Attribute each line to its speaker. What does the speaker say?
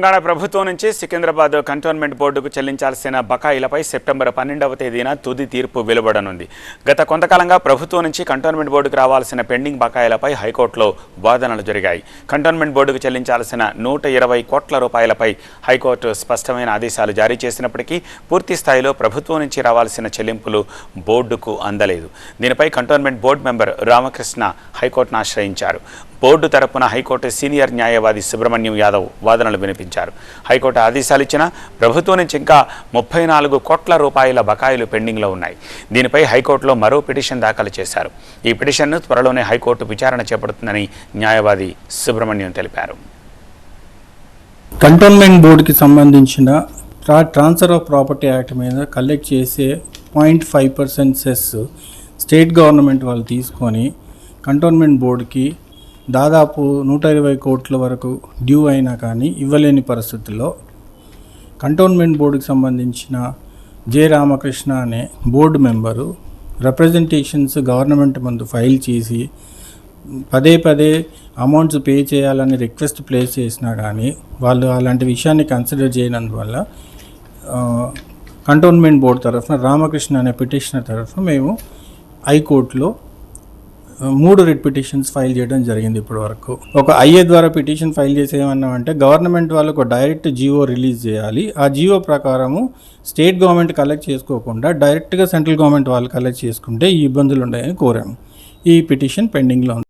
Speaker 1: తెలంగాణ ప్రభుత్వం నుంచి సికింద్రాబాద్ కంటోన్మెంట్ బోర్డుకు చెల్లించాల్సిన బకాయిలపై సెప్టెంబర్ 12వ తేదీన తుది తీర్పు వెలువడనుంది. గత కొంతకాలంగా ప్రభుత్వం నుంచి కంటోన్మెంట్ బోర్డుకు రావాల్సిన పెండింగ్ బకాయిలపై హైకోర్టులో వాదనలు జరిగాయి. కంటోన్మెంట్ బోర్డుకు చెల్లించాల్సిన 120 కోట్ల రూపాయలపై హైకోర్టు స్పష్టమైన ఆదేశాలు జారీ చేసినప్పటికీ పూర్తి స్థాయిలో ప్రభుత్వం నుంచి రావాల్సిన చెల్లింపులు బోర్డుకు అందలేదు. దీనిపై కంటోన్మెంట్ బోర్డు మెంబర్ రామకృష్ణ హైకోర్టును ఆశ్రయించారు. బోర్డు తరపున హైకోర్టు సీనియర్ న్యాయవాది సుబ్రహ్మణ్యం యాదవ్ వాదనలు వినిపించారు. హైకోర్టు ఆదేశాలు ఇచ్చినా ప్రభుత్వం నుంచి ఇంకా 34 కోట్ల రూపాయల బకాయిలు పెండింగ్లో ఉన్నాయి. దీనిపై హైకోర్టులో మరో పిటిషన్ దాఖలు చేశారు. ఈ పిటిషన్ను త్వరలోనే హైకోర్టు విచారణ చేపడుతుందని న్యాయవాది సుబ్రహ్మణ్యం తెలిపారు.
Speaker 2: కంటోన్మెంట్ బోర్డుకి సంబంధించిన ట్రాన్స్ఫర్ ఆఫ్ ప్రాపర్టీ యాక్ట్ మీద కలెక్ట్ చేసే 0.5% సెస్ స్టేట్ గవర్నమెంట్ వాళ్ళు తీసుకొని కంటోన్మెంట్ బోర్డుకి దాదాపు 120 కోట్ల వరకు డ్యూ అయినా కానీ ఇవ్వలేని పరిస్థితుల్లో కంటోన్మెంట్ బోర్డుకి సంబంధించిన జె రామకృష్ణ అనే బోర్డు మెంబరు రిప్రజెంటేషన్స్ గవర్నమెంట్ ముందు ఫైల్ చేసి పదే అమౌంట్స్ పే చేయాలని రిక్వెస్ట్ ప్లేస్ చేసినా కానీ వాళ్ళు అలాంటి విషయాన్ని కన్సిడర్ చేయనందువల్ల కంటోన్మెంట్ బోర్డు తరఫున రామకృష్ణ అనే పిటిషనర్ తరఫున మేము హైకోర్టులో 3 రిట్ పిటిషన్స్ ఫైల్ చేయడం జరిగింది. ఇప్పటి వరకు ఒక ఐఏ ద్వారా పిటిషన్ ఫైల్ చేసేమన్నామంటే గవర్నమెంట్ వాళ్ళకు డైరెక్ట్ జీవో రిలీజ్ చేయాలి. ఆ జీవో ప్రకారము స్టేట్ గవర్నమెంట్ కలెక్ట్ చేసుకోకుండా డైరెక్ట్గా సెంట్రల్ గవర్నమెంట్ వాళ్ళు కలెక్ట్ చేసుకుంటే ఈ ఇబ్బందులు ఉన్నాయని కోరాము. ఈ పిటిషన్ పెండింగ్లో ఉంది.